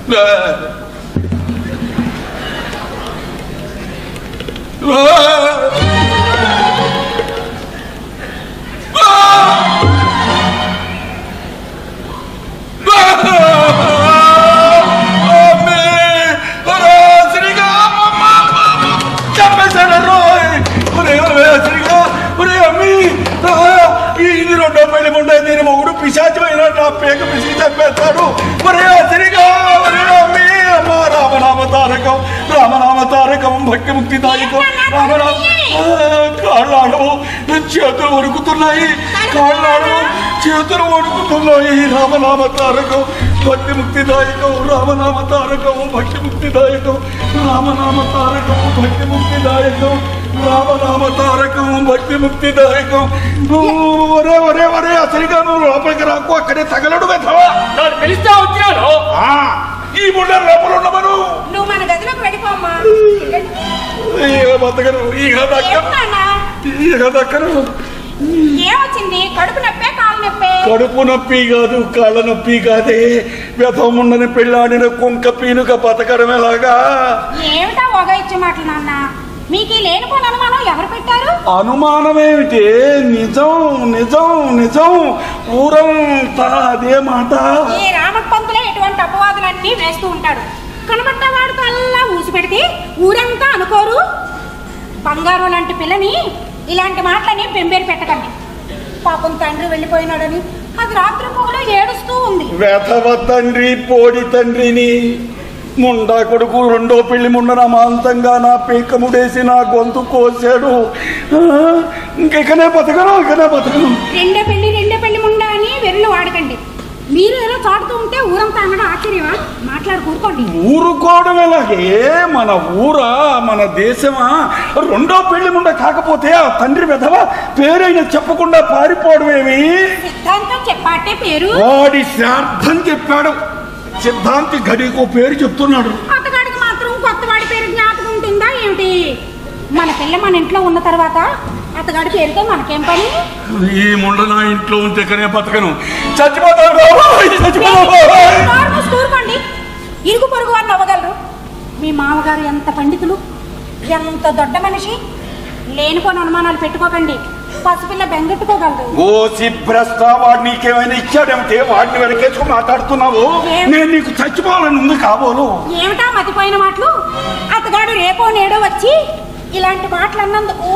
ఇది రెండో పెళ్లి ఉండే దీని మొగుడు పిశాచమైన నా పేక పిసికి చంపేస్తాడు. రామనామ తారకం రామనామ తారకం భక్తి ముక్తి దాయకం రామనామ. కాళ్ళాడవు చేతులు వణుకుతున్నాయి, కాళ్ళాడవు చేతులు వణుకుతున్నాయి. రామనామ తారకం భక్తి ముక్తి దాయకం రామనామ తారకం భక్తి ముక్తి దాయకం రామనామ తారకం భక్తి ముక్తి దాయకం రామనామ తారకం భక్తి ముక్తి దాయకం. ఒరే ఒరే ఒరే అసలుగా నువ్వు లోపలికి రాకు, అక్కడే తగలడు వెతవా. పిలిస్తే వచ్చినాను. ఈ ముండ లోపల ఉండమను. నువ్వు మన గదిలోకి వెళ్ళిపోమ్మా. బతకను ఇక దక్కను. ఏమొచ్చింది? కడుపు నొప్పే కాలు నొప్పే? కడుపు నొప్పి కాదు, కాళ్ళ నొప్పి కాదే. వ్యథముండని పెళ్ళాడిన కుంక పీనుక బతకడమేలాగా. ఏమిటా ఒగ ఇచ్చే మాటలు నాన్న? మీకు లేనిపోయిన అనుమానం ఎవరు పెట్టారు? అనుమానమేమిటి? నిజం నిజం నిజం ఊరంతా అదే మాట. ఈ రామపంతులే ఎటువంటి అపవాదులన్నీ వేస్తూ ఉంటాడు. కనబడ్డవాడు అల్లా ఊసి పెడితే ఊరంతా అనుకోరు. బంగారు లాంటి పిల్లని ఇలాంటి మాటలని పెంబేరు పెట్టకండి. పాపం తండ్రి వెళ్ళిపోయినాడని అది రాత్రి పొగలు ఏడుస్తూ ఉంది. వెధవ తండ్రి పోడి తండ్రిని ముండా కొడుకు రెండో పెళ్లి ముండన మాంతంగా నా పీకముడేసి నా గొంతు కోసాడు. ఇంకెక్కనే బతకను. రెండో పెళ్లి ముండా అని వెర్రులు వాడకండి. మీరు ఏదో చాటుతూ ఉంటే ఊరంతా అనడం ఆశ్చర్యమా? మాట్లాడుకోండి. ఊరుకోవడం ఎలాగే? మన ఊరా మన దేశమా? రెండో పెళ్లి ముండ కాకపోతే ఆ తండ్రి వెధవ పేరైన చెప్పకుండా పారిపోవడమేమి? సిద్ధాంతం చెప్పాటే పేరు. వాడి శ్రార్థం చెప్పాడు. సిద్ధాంతి గడికో పేరు చెప్తున్నాడు. అతగాడికి మాత్రం కొత్త వాడి పేరు జ్ఞాపకం ఉంటుందా ఏమిటి? మన పిల్ల మన ఇంట్లో ఉన్న తర్వాత అతగాడి పేరుతో మనకేం పని? ఈ ముండ నా ఇంట్లో ఉంటే కనే బతకను. చూరుకోండి, ఇరుగు పొరుగు వారిని అవ్వగలరు. మీ మామగారు ఎంత పండితులు, ఎంత దొడ్డ మనిషి. లేనిపోని అనుమానాలు పెట్టుకోకండి. పసిపిల్ల బెంగెట్టుకోగలరు. ఓసి భ్రష్ట, వాడు నీకేమైనా ఇచ్చాడంటే వాడిని వెనకేసుకుని మాట్లాడుతున్నావు. నేను నీకు చచ్చిపోవాలని ఉంది కాబోలు. ఏమిటా మతిపోయిన మాటలు? అతగాడు రేపో నేడో వచ్చి ఇలాంటి మాటలు అన్నందుకు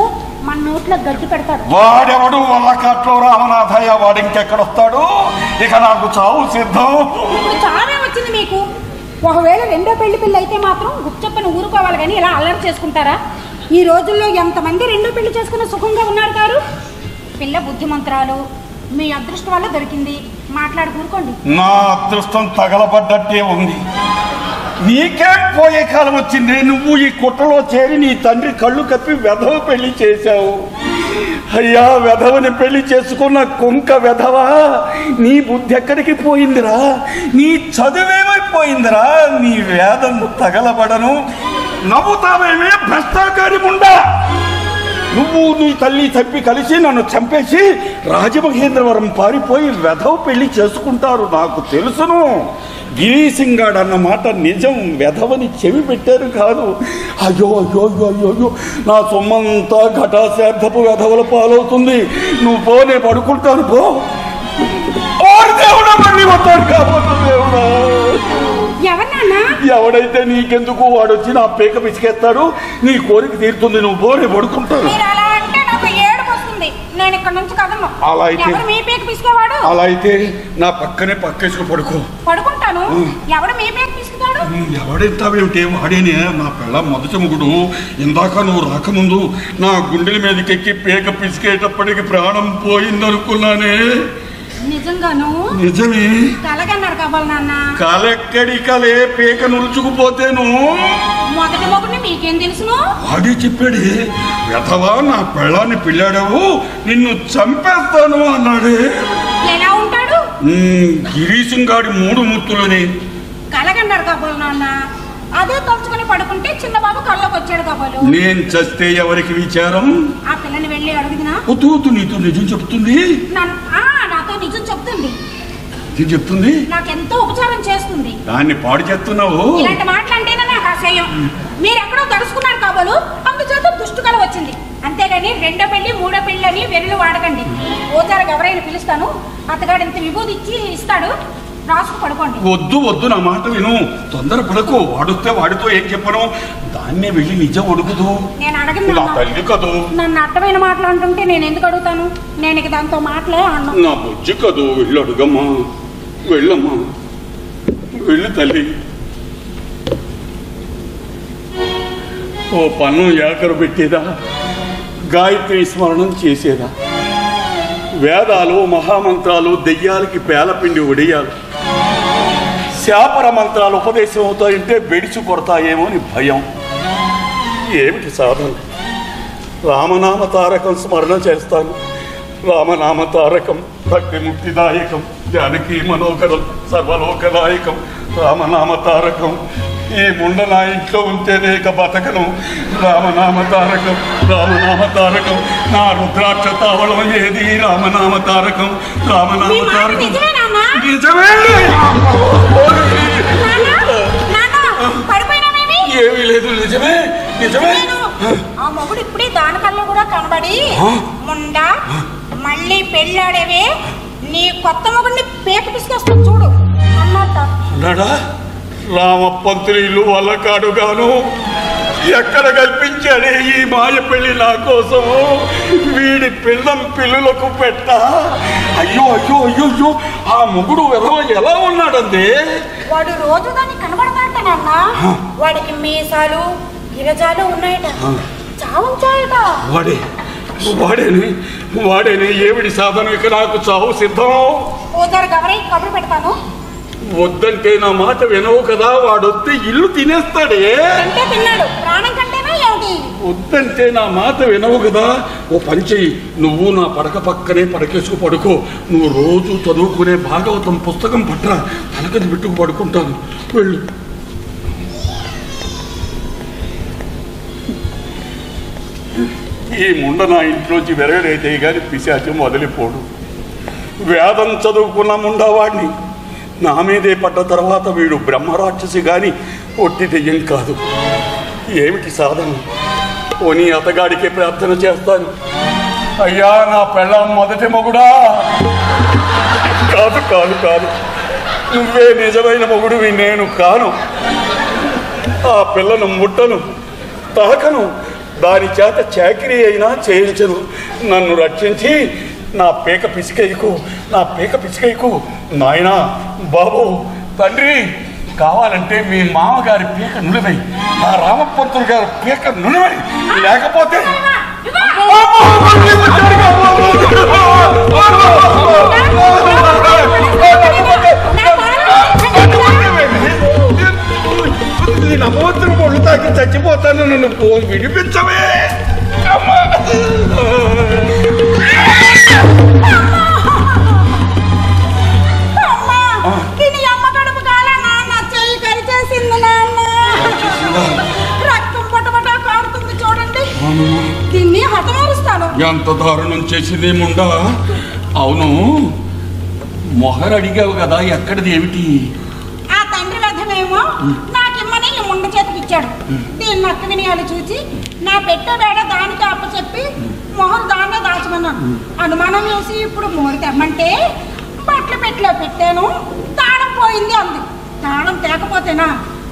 మన నోట్లో గడ్డి పెడతాడు. వాడెవడు వల్లకట్లో రామనాథయ్య, వాడు ఇంకెక్కడొస్తాడు? ఇక నాకు చావు సిద్ధం. ఇప్పుడు చావే వచ్చింది మీకు. ఒకవేళ రెండో పెళ్లి పిల్ల అయితే మాత్రం గుప్చెప్పని ఊరుకోవాలి కానీ ఇలా అల్లరి చేసుకుంటారా? ఈ రోజుల్లో ఎంతమంది రెండో పెళ్లి చేసుకుని సుఖంగా ఉన్నారు కారు. పిల్ల బుద్ధిమంతురాలు, మీ అదృష్టం వల్ల దొరికింది. మాట్లాడి కూరుకోండి. నా అదృష్టం తగలబడ్డట్టే ఉంది. నీకేం పోయే కాలం వచ్చింది? నువ్వు ఈ కుట్రలో చేరి నీ తండ్రి కళ్ళు కప్పి వెధవ పెళ్లి చేశావు. అయ్యా, వెధవని పెళ్లి చేసుకున్న కుంక వెధవా, నీ బుద్ధి ఎక్కడికి పోయిందిరా? నీ చదువేమైపోయిందిరా? నీ వేదం తగలబడను. నవ్వుతావేమే భ్రష్టాకారి ముండా? నువ్వు నీ తల్లి తప్పి కలిసి నన్ను చంపేసి రాజమహేంద్రవరం పారిపోయి వెధవ పెళ్లి చేసుకుంటారు. నాకు తెలుసును. గిరీసింగాడు అన్న మాట నిజం. వెధవని చెవి పెట్టారు కాదు. అయ్యో అయ్యో అయ్యో అయ్యో, నా సొమ్మంతా ఘటాశార్థపు వెధవల పాలవుతుంది. నువ్వు పో, నేను పడుకుంటాను. పో. దేవుడా, మళ్ళీ వస్తాడు కాబోతు దేవుడా. ఎవడైతే నీకెందుకు, వాడు వచ్చి నా పేక పిసికేస్తాడు. నీ కోరిక తీరుతుంది. నువ్వు పో, నేను పడుకుంటాను. అలా అయితే నా పక్కనే పక్కేసుకు పడుకుంటాను. ఎవడెంతావేమిటి? వాడేనే నా పిల్ల మొదటి ముగుడు. ఇందాక నువ్వు రాకముందు నా గుండెల మీదకెక్కి పేక పిసికేటప్పటికి ప్రాణం పోయిందనుకున్నానే. నిజంగాను? నిజమే. కలగన్నారు కాబోలు నాన్న. కలెక్కడి కలే, పేక నులుచుకుపోతేను. మొదటి మొగుడిని మీకేం తెలుసును? వాడే చెప్పాడే, వెధవా నా పెళ్ళాన్ని పిల్లాడావు, నిన్ను చంపేస్తాను అన్నాడే. ఎలా ఉంటాడు? గిరీశంగాడి 3 మూర్తులని కలగన్నారు కాబోలు నాన్న. అదే తలుచుకుని పడుకుంటే చిన్నబాబు కళ్ళకి వచ్చాడు కాబోలు. నేను చస్తే ఎవరికి విచారం? ఆ పిల్లని వెళ్ళి అడిగినా నీతో నిజం చెప్తుంది. నాతో నిజం చెప్తుంది. చెప్తుంది. నాకెంతో ఉపచారం చేస్తుంది. దాన్ని పాడు చేస్తున్నావు. ఇలాంటి మాటలంటేనే నాకు అసహ్యం. మీరు ఎక్కడో తడుచుకున్నారు కాబోలు, అందుచేత దుష్టుకల వచ్చింది. అంతేగాని రెండో పెళ్లి మూడో పెళ్లి అని వెర్రులు వాడకండి. ఓసారి ఎవరైనా పిలుస్తాను, అతగాడు ఇంత విభూతి ఇచ్చి ఇస్తాడు, రాసుకు పడుకోండి. వద్దు వద్దు, నా మాట విను, తొందర పడకు. వాడితే వాడితో ఏం చెప్పను, దాన్నే వెళ్ళి నిజం అడుగుదు. నేను అడగను, నా తల్లి కదూ. నన్ను అర్థమైన మాటలు అంటుంటే నేను ఎందుకు అడుగుతాను? నేను ఇక దాంతో మాటలే అన్నా. నా బుజ్జి కదూ, వెళ్ళి అడుగమ్మా, వెళ్ళమ్మా, వెళ్ళు తల్లి. ఓ పన్ను ఏకరు పెట్టేదా, గాయత్రి స్మరణం చేసేదా, వేదాలు మహామంత్రాలు దెయ్యాలకి పేలపిండి ఒడియాలు, శాపర మంత్రాలు ఉపదేశం అవుతాయంటే బెడిచి కొడతాయేమో అని భయం. ఏమిటి సాధన? రామనామ తారకం స్మరణ చేస్తాను. రామనామ తారకం భక్తి ముక్తిదాయకం, జానకి మనోహరం సర్వలోకదాయకం. రామనామ తారకం ఈ ముండ నా ఇంట్లో ఉంటేనే ఇక బతకను. రామనామ తారకం, రామనామ తారకం, నా రుద్రాక్ష తావళం ఏది? రామనామ తారకం, రామనామ తారకం. నిజమే. ఏమీ లేదు, నిజమే నిజమే. ఆ మొగుడు ఇప్పుడే దాని కల్లో కూడా కనబడి, ముండా మళ్ళీ పెళ్ళాడేవే, నీ కొత్త మొగుడిని పేక పిసుకొస్తాను చూడు అన్నట్ట అన్నాడా? రామపంతులు ఇల్లు వల్ల కాడుగాను ఎక్కడ కల్పించాడే ఈ మాయ పెళ్లి నా కోసము? వీడి పిల్లం పిల్లులకు పెట్ట. అయ్యో అయ్యో అయ్యో అయ్యో, ఆ మొగుడు ఎలా ఉన్నాడండి? వాడు రోజు దాన్ని కనబడతాట నాన్న. వాడికి మీసాలు గిరజాలు ఉన్నాయట, చావుంచాయట. వాడేని ఏమిడి సాధన? ఇక నాకు చావు సిద్ధం. ఓదారు గవరై కబురు పెడతాను. వద్దంటే నా మాట వినవు కదా, వాడొస్తే ఇల్లు తినేస్తాడే. అంటే తిన్నాడు, ప్రాణం కంటేనా ఏమిటి? వద్దంటే నా మాట వినవు కదా. ఓ పని చెయ్యి, నువ్వు నా పడక పక్కనే పడకేసుకు పడుకో. నువ్వు రోజు చదువుకునే భాగవతం పుస్తకం పట్రా, తలకది పెట్టుకు పడుకుంటాను. వెళ్ళు. ఈ ముండ నా ఇంట్లోంచి వెరగడైతే గాని పిశాచం వదిలిపోడు. వేదం చదువుకున్న ముండవాడిని నా మీదే పడ్డ తర్వాత వీడు బ్రహ్మరాక్షసి గాని ఒట్టి దెయ్యం కాదు. ఏమిటి సాధన? పోనీ అతగాడికే ప్రార్థన చేస్తాను. అయ్యా నా పెళ్ళాం మొదటి మొగుడా. కాదు కాదు కాదు, నువ్వే నిజమైన మొగుడివి, నేను కాను. ఆ పిల్లను ముట్టను, తాకను, దాని చేత చాకిరీ అయినా చేయించను. నన్ను రక్షించి నా పేక పిసికేయకు, నా పేక పిసికేయకు నాయనా. బాబు, తండ్రి, కావాలంటే మీ మామగారి పీక నులివై, ఆ రామపంతులు గారి పీక నులివై, లేకపోతే నమోత్రం ఒళ్ళు తాకి చచ్చిపోతాను. నన్ను విడిపించవే. దీన్ని హతమారుస్తాను. ఎంత దారుణం చేసింది ముండా. అవును, మొహర్ అడిగావు కదా, ఎక్కడిది ఏమిటి? ఆ తండ్రి వ్యధమేమో నాకిమ్మని ఈ ముండ చేతికి ఇచ్చాడు. దీన్ని నక్క వినియాలు చూసి నా పెట్టే వేడ దానికి అప్పచెప్పి మొహరు దాన్నే దాచమన్నాను. అనుమానం వేసి ఇప్పుడు మోరు తెమ్మంటే బట్టలు పెట్టిలో పెట్టాను, తాళం పోయింది అంది. తాళం తేకపోతేనా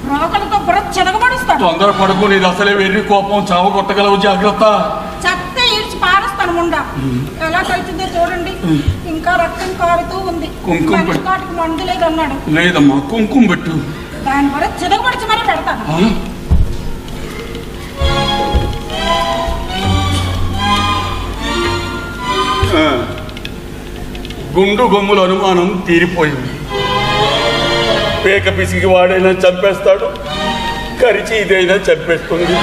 రోకలతో బుర్ర చెదగబడుస్తాడు. తొందర పడుకుని అసలే వెర్రి కోపం చావు కొట్టగలవు, జాగ్రత్త. చెత్త ఈడ్చి పారేస్తాను ముండా. ఎలా కలిసిందో చూడండి, ఇంకా రక్తం కారుతూ ఉంది. కాటికి మందు లేదన్నాడు. లేదమ్మా, కుంకుమ పెట్టు. దాని బుర్ర చెదగబడిచి మరీ పెడతాను. గుండు గొమ్ముల అనుమానం తీరిపోయింది. పేక పిసికి వాడైనా చంపేస్తాడు, కరిచి ఇదైనా చంపేస్తుంది.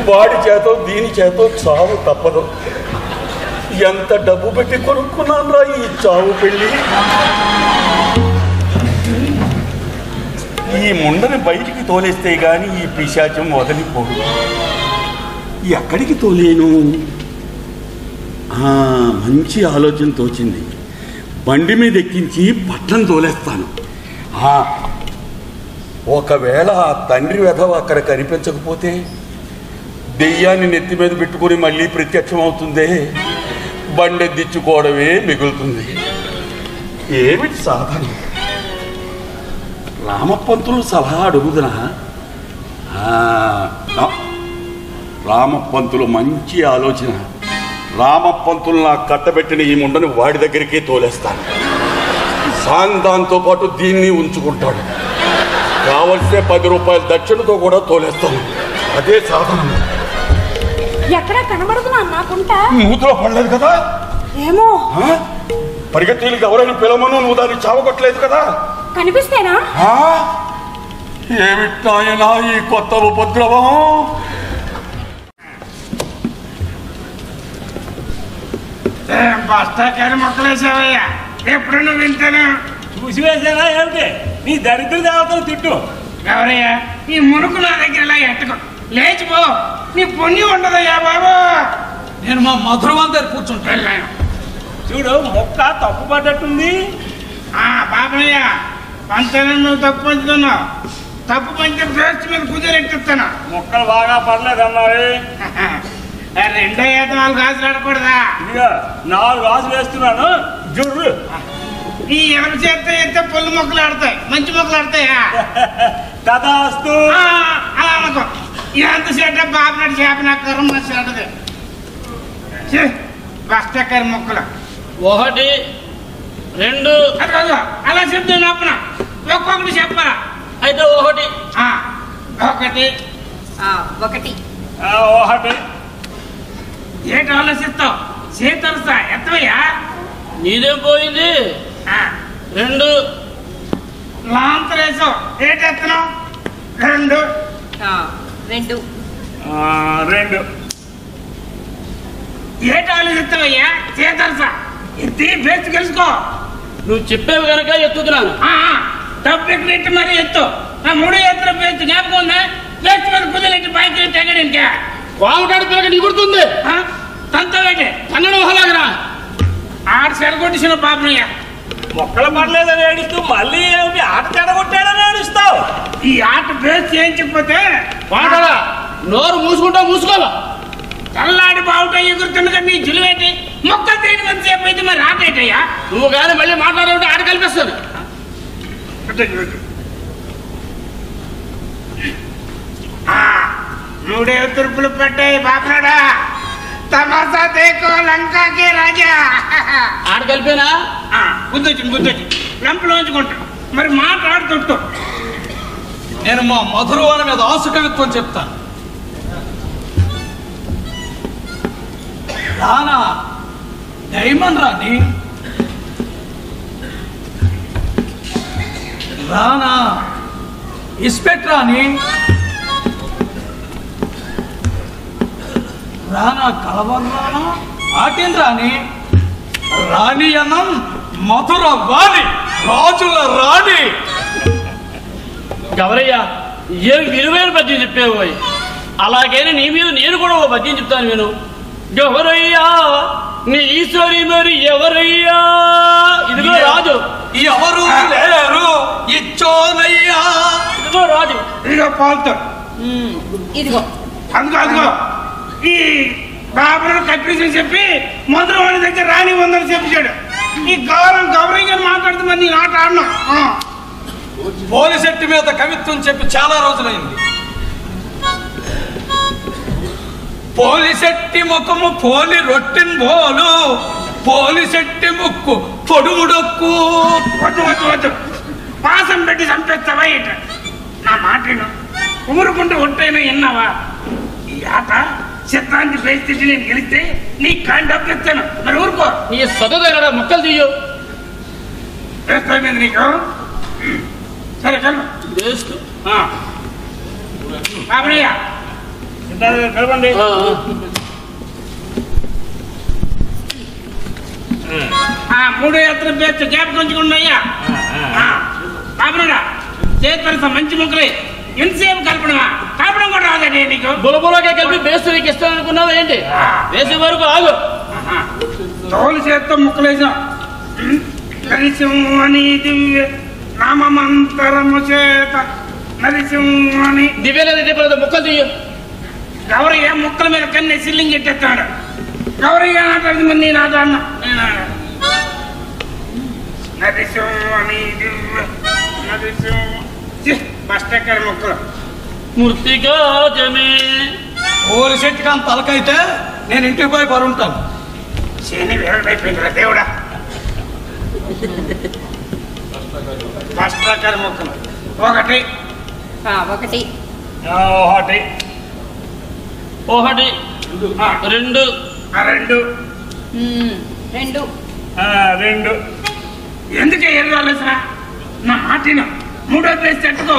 వాడి చేతో దీని చేతో చావు తప్పదు. ఎంత డబ్బు పెట్టి కొనుక్కున్నారా ఈ చావు పెళ్ళి. ఈ ముండని బయటికి తోలేస్తే గాని ఈ పిశాచం వదిలిపోదు. ఎక్కడికి తోలేను? మంచి ఆలోచన తోచింది. బండి మీద ఎక్కించి పట్నం తోలేస్తాను. ఒకవేళ ఆ తండ్రి వెధవ అక్కడ కనిపించకపోతే దెయ్యాన్ని నెత్తి మీద పెట్టుకుని మళ్ళీ ప్రత్యక్షం అవుతుందే, బండెద్దిచ్చుకోవడమే మిగులుతుంది. ఏమిటి సాధన? రామపంతులు సలహా అడుగుదనా? రామపంతులు మంచి ఆలోచన. రామపంతులు నాకు కట్టబెట్టిన ఈ ముండని వాడి దగ్గరికే తోలేస్తాను. సాందాంతో పాటు దీన్ని ఉంచుకుంటాడు. కావలసే 10 రూపాయల దక్షిణతో కూడా తోలేస్తాను. అదే సాధన. ఎక్కడ కనబడదు నాకుంటా. నూతులో పడలేదు కదా? ఏమో. పరిగెత్తికి ఎవరైనా పిలవను, నువ్వు దాన్ని చావగొట్టలేదు కదా? కనిపిస్తేనా? ఏమిటాయనా ఈ కొత్త ఉపద్రవం? బస్తాకాయలు మొక్కలేసావయ్యా, ఎప్పుడు నువ్వు వింటాను చూసి వేసానా ఏమిటి? నీ దరిద్ర దేవతలు తిట్టు. ఎవరయ్యా ఈ మునుకు నా దగ్గర ఇలా ఎట్టుకో, లేచిపో, నీ పుణ్యం ఉండదయ్యా బాబు. నేను మా మధురవాన్ దగ్గర కూర్చుంటాను. చూడు, మొక్క తప్పు పడ్డట్టుంది. బాబయ్యా, పంచనం నువ్వు తప్పు పంచుతున్నావు. తప్పు పంచిన వేస్ట్ మీద కుదిరెట్టిస్తాను. మొక్కలు బాగా పడలేదన్నారు. రెండో ఈత 4 గాజులు ఆడకూడదా? ఇదిగా 4 గాజులు వేస్తున్నాను, జుర్రు. ఈ ఎనభ చేత ఎత్తే పొల్లు మొక్కలు ఆడతాయి, మంచి మొక్కలు ఆడతాయా? తదాస్తు. అలా అనుకో. ఎంత సేట బాబునాడు చేప నాకు కరం నచ్చది. బస్తాకాయ మొక్కలు 1 2 అది అలా చెప్తే నప్పున ఒక్కొక్కటి చెప్పాలా? అయితే 1 ఒకటి 1 ఒకటి. ఏంటి ఆలోచిస్తావు? చేతరుసా ఎత్తవయ్యా? నీదేం పోయింది? 2 లాంతరేసావు. ఏంటి ఎత్తనం? 2 2. ఏంటి ఆలోచిస్తావయ్యా? చేతరుసా ఎత్తి బేస్ట్ గెలుచుకో. నువ్వు చెప్పేవి కనుక ఎత్తుతున్నాను. డబ్బు ఎక్కడెట్టి మరీ ఎత్తు. నా 3 ఎత్తుల బేస్ట్ జ్ఞాపకం ఉందా? బేస్ట్ మీద కుదిరెట్టి పైకి తెగడు ఇంకా వాముటాడు పిల్లగా నిగుడుతుంది. తంతవేంటి తన్నడం వహలాగరా? ఆడు సెలగొట్టిసిన బాబునయ్య. మొక్కలు పడలేదని ఏడుస్తూ మళ్ళీ ఏమిటి ఆట చెడగొట్టాడని ఏడుస్తావు? ఈ ఆట బేస్ చేయించకపోతే వాటాడా నోరు మూసుకోవా? చల్లాడి బావుట ఎగురుతుండగా నీ జులువేంటి? మొక్కలు తీయడం ఎంతసేపు అయితే మరి ఆటేటయ్యా? నువ్వు కానీ మళ్ళీ మాట్లాడే ఆట కల్పిస్తుంది. 3 తూర్పులు పెట్టాయి బాపనాడా. తమాసా దేకో లంకాకి రాజా. ఆట కలిపేనా? గుద్దొచ్చింది లంపలోంచుకుంటా. మరి మాట్లాడుతుంటూ నేను మా మధురవాని మీద ఆసు కవిత్వం చెప్తాను. రానా డైమండ్ రాణి, రానా ఇస్పెక్ట్ రాణి, రానా కలవర్ రానా ఆటిన్ రాణి, రాణి అన్నం మధుర వాణి, రాజుల రాణి. గౌరయ్య ఏం విలువైన పద్యం చెప్పేవు. అలాగైనా నీ మీద నేను కూడా ఓ పద్యం చెప్తాను విను. గౌరయ్యా నీ ఈశ్వరి మరి ఎవరయ్యా? ఇదిగో రాజు. ఎవరు లేరు ఇచ్చోనయ్యా. ఇదిగో రాజు. ఇదిగో పాల్తో. ఇదిగో అందుకో ఈ బాబును కప్పించి చెప్పి మధురవాణి దగ్గర రాణి ఉందని చెప్పించాడు. ఈ గౌరవంగా మాట్లాడుతూ మరి నేను ఆట ఆడినా. పోలిశెట్టి మీద కవిత్వం చెప్పి చాలా రోజులైంది. పోలిశెట్టి ముఖము పోలి రొట్టిన్ బోలు, పోలిశెట్టి ముక్కు పొడుముడొక్కు. వద్దు పాసం పెట్టి చంపేస్తావా ఇట? నా మాటను ఊరుకుంటూ ఒట్టైనా విన్నావా? ఈ ఆట చిత్రాంతి పరిస్థితి నేను గెలిస్తే నీకు కాని డబ్బు ఇస్తాను. మరి ఊరుకో. నీ సొంత ముక్కలు తీయు. వేస్తా మీద నీకు. సరే కలు బాబయ్య కలవండి. 3 ఎత్తుల పేర్చు గ్యాప్ కొంచుకున్నాయ్యా. బాబుడా చేతి మంచి ముక్కలే. ఎంతసేపు కలపడమా? కలపడం కూడా రాదండి నీకు. బులబులకే కలిపి బేస్తు నీకు ఇస్తాను అనుకున్నావు ఏంటి? వేసే వరకు ఆగు. తోలు చేత్తో ముక్కలేసాం. కనీసం అనేది నా నామంతరము చేత నరసింహని దివ్యలేదు ముక్కలు తీయ గౌరయ్య ముక్కల మీద కన్నే సిల్లింగ్ ఎట్టేస్తాడు. గౌరయ్య ఆటది మంది నాట అన్న నరసింహని నరసింహ బస్టెక్కర ముక్కలు మూర్తికాజమే ఓరి చెట్టు కానీ తలకైతే నేను ఇంటికి పోయి పరుంటాను. శని వేరడైపోయిందిరా దేవుడా. బస్టెక్కర ముక్కలు ఒకటి ఒకటి ఒకటి ఒకటి రెండు రెండు రెండు రెండు ఎందుకే ఎర్రాలేసా నా మాటిన మూడో ప్లేస్ ఎట్టుకో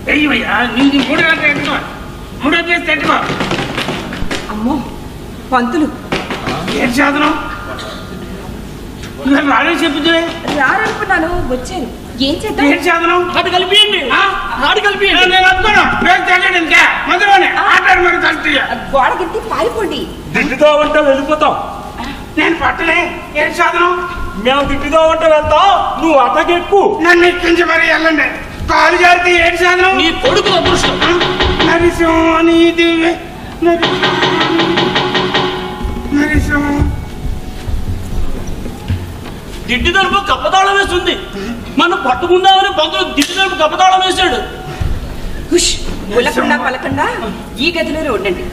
వెయ్యవయ్యా నీకు మూడో ఎట్టుకో మూడో ప్లేస్ ఎట్టుకో. అమ్మో పంతులు ఏం సాధనం నువ్వు రాడే చెప్పుదే రారనుకున్నాను వచ్చాను. ఏం చేద్దాం? ఏం సాధనం ఆట కలిపియండి ఆట కలిపియండి. నేను అనుకున్నా ప్లేస్ తగ్గండి ఇంకా మధ్యలోనే ఆటాడు మరి కలిసి గోడకెత్తి పారిపోండి. దిట్టుతో ఉంటే వెళ్ళిపోతాం. నేను పట్టలే. ఏం సాధనం మేము దిట్టుతో ఉంటే వెళ్తాం, నువ్వు అటకెక్కు. నన్ను ఎక్కించి మరి వెళ్ళండి. కాలు జారితే ఏం సాధనం నీ కొడుకు అదృష్టం. నరసింహని దివ్య నరసింహ దిడ్డి తలుపు కప్పతాళం వేస్తుంది. మనం పట్టుకుందామని పంతులు దిడ్డి తలుపు కప్పతాళం వేశాడు. ఉలకుండా పలకుండా ఈ గదిలోనే ఉండండి.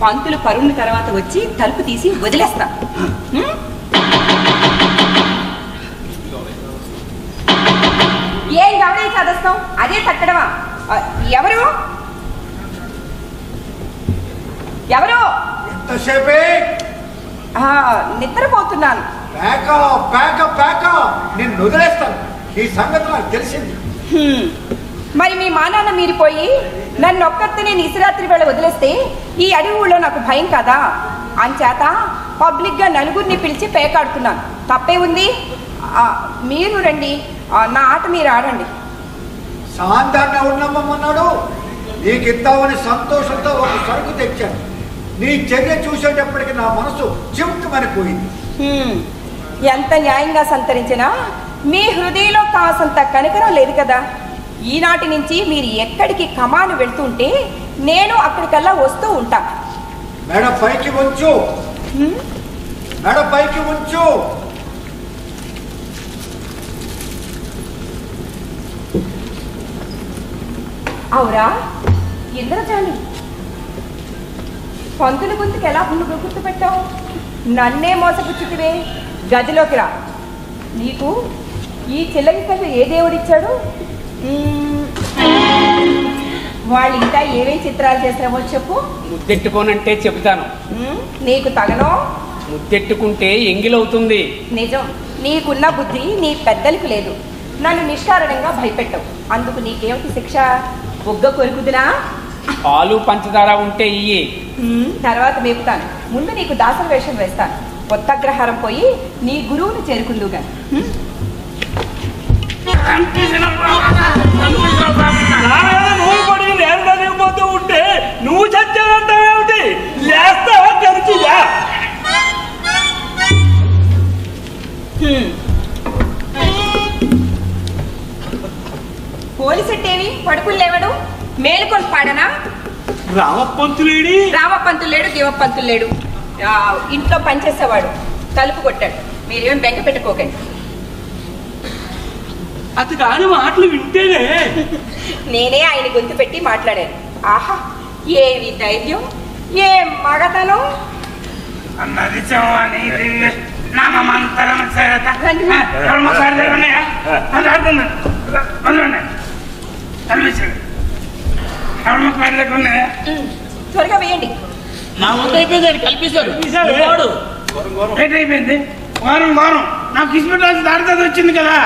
పంతులు పరుణ్ తర్వాత వచ్చి తలుపు తీసి వదిలేస్తా. ఏం గమనించి చదస్తాం? అదే తట్టడమా? ఎవరు ఎవరు? ఎంతసేపే నిద్రపోతున్నాను. నేను వదిలేస్తాను. ఈ సంగతి నాకు తెలిసింది. మరి మీ మానాన్న మీరిపోయి నన్ను ఒక్కరితోనే నిశరాత్రి వేళ వదిలేస్తే ఈ అడవి ఊళ్ళో నాకు భయం కదా. అంచేత పబ్లిక్గా నలుగురిని పిలిచి పేకాడుతున్నాను. తప్పే ఉంది? మీరు రండి, నా ఆట మీరు ఆడండి. సాంతాన్ని ఉన్నమ్మన్నాడు. నీకు ఇద్దామని సంతోషంతో ఒక సరుకు తెచ్చాను. నీ చర్య చూసేటప్పటికి నా మనసు చివుక్కుమనిపోయింది. ఎంత న్యాయంగా సంతరించినా మీ హృదయంలో కాసంత కనికరం లేదు కదా. ఈనాటి నుంచి మీరు ఎక్కడికి కమాను వెళ్తుంటే నేను అక్కడికల్లా వస్తూ ఉంటా. మెడ పైకి ఉంచు, మెడ పైకి ఉంచు. అవురా ఇంద్రజాని, పంతుల గుంతుకు ఎలా గుర్తు పెట్టావు? నన్నే మోసపుచ్చుతివే. గదిలోకి రా. నీకు ఈ చిల్లగికలు ఏ దేవుడిచ్చాడు? వాళ్ళు ఇంకా ఏమేమి చిత్రాలు చేసావో చెప్పు. ముద్దెట్టుకోనంటే చెబుతాను. నీకు తగనో? ముద్దెట్టుకుంటే ఎంగిలవుతుంది. నిజం, నీకున్న బుద్ధి నీ పెద్దలకు లేదు. నన్ను నిష్కారణంగా భయపెట్టవు. అందుకు నీకేమిటి శిక్ష? బొగ్గ కొరుకుదునా? పాలు పంచదార ఉంటే ఇయ్యి, తర్వాత మేపుతాను. ముందు నీకు దాసర వేషం వేస్తాను. కొత్తగ్రహారం పోయి నీ గురువును చేరుకుందుగా. నువ్వు పడి నేను నలిగిపోతూ ఉంటే నువ్వు చచ్చావంటావేమిటి? లేస్తావా ఖర్చుగా? పోలీసెట్టేవి పడుకులు లేవడు. మేలుకొని పాడనా? రామపంతులేడి? రామపంతులు లేడు, దేవపంతులు లేడు. ఇంట్లో పనిచేసేవాడు తలుపు కొట్టాడు. మీరేం బెంగ పెట్టుకోకండి. అతను కాని మాటలు వింటేనే నేనే ఆయన గొంతు పెట్టి మాట్లాడాను. ఆహా, ఏమి ధైర్యం, ఏ మగతనం! నరసింహని నామంతరం చేత త్వరగా వేయండి. నా ముందు అయిపోయింది. కల్పిస్తాడు. అయిపోయింది. వారం వారం నాకు కిస్మెట్ దాడితో వచ్చింది కదా.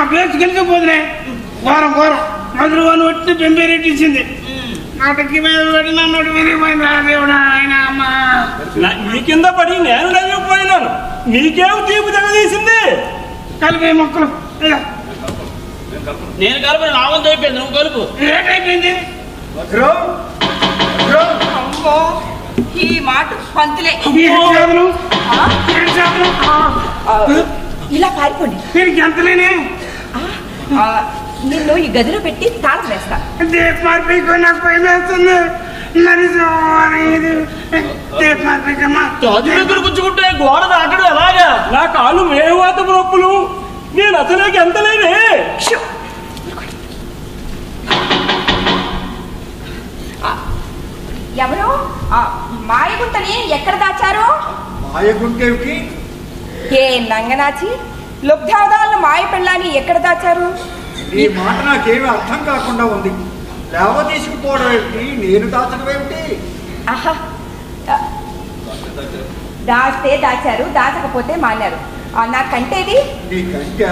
ప్లేస్ గెలిచిపోతున్నాయి. వారం వారం మధురు అని వచ్చి పెంపేరెట్టి ఇచ్చింది. నాటకి మీద పడి నన్ను విరిగిపోయింది. దేవుడా ఆయన అమ్మ నీ కింద పడి నేను నలిగిపోయినాను. నీకేం తీపు జగదీసింది? కలిపే మొక్కలు నేను కలుపు. నా ముందు అయిపోయింది. నువ్వు కలుపు. ఏటైపోయింది? అమ్మో, ఈ మాట పంతులే. ఇలా పారిపోండి. దీనికి ఎంతలేనే నిన్ను ఈ గదిలో పెట్టి తాళం వేస్తా. దేశ మార్పికో నాకు భయం వేస్తుంది. మరి దేశ మార్పికమ్మా దగ్గర కూర్చుకుంటే గోడ దాటడం ఎలాగా? నా కాళ్ళు మేవాత నొప్పులు, నేను అసలే ఎంతలేనే. ఎవరు మాయగుంటని ఎక్కడ దాచారు? మాయగుంటేవికి ఏ నంగనాచి లుబ్ధావదాలను మాయ పెళ్ళాన్ని ఎక్కడ దాచారు? ఈ మాట నాకేమీ అర్థం కాకుండా ఉంది. లేవ తీసుకుపోవడం ఏమిటి, నేను దాచడం ఏమిటి? ఆహా, దాస్తే దాచారు, దాచకపోతే మాన్నారు. నా కంటేది నీ కంటే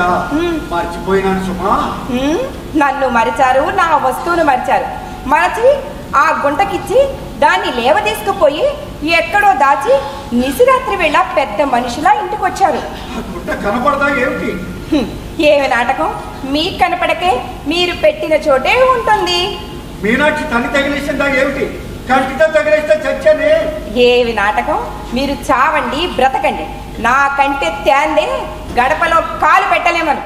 మర్చిపోయినాను సుమా. నన్ను మరిచారు, నా వస్తువును మరిచారు. మరచి ఆ గుంటకిచ్చి దాన్ని లేవ తీసుకుపోయి ఎక్కడో దాచి నిశిరాత్రి వేళ పెద్ద మనుషులా ఇంటికొచ్చారు. ఆ గుంట కనపడదా ఏమిటి? ఏమి నాటకం, మీకు కనపడకే మీరు పెట్టిన చోటే ఉంటుంది. మీనాక్షి తల్లి తగిలేసిందా ఏమిటి? కంటితో తగిలేస్తే చచ్చానే. ఏవి నాటకం, మీరు చావండి బ్రతకండి, నా కంటే తేందే గడపలో కాలు పెట్టలేమను.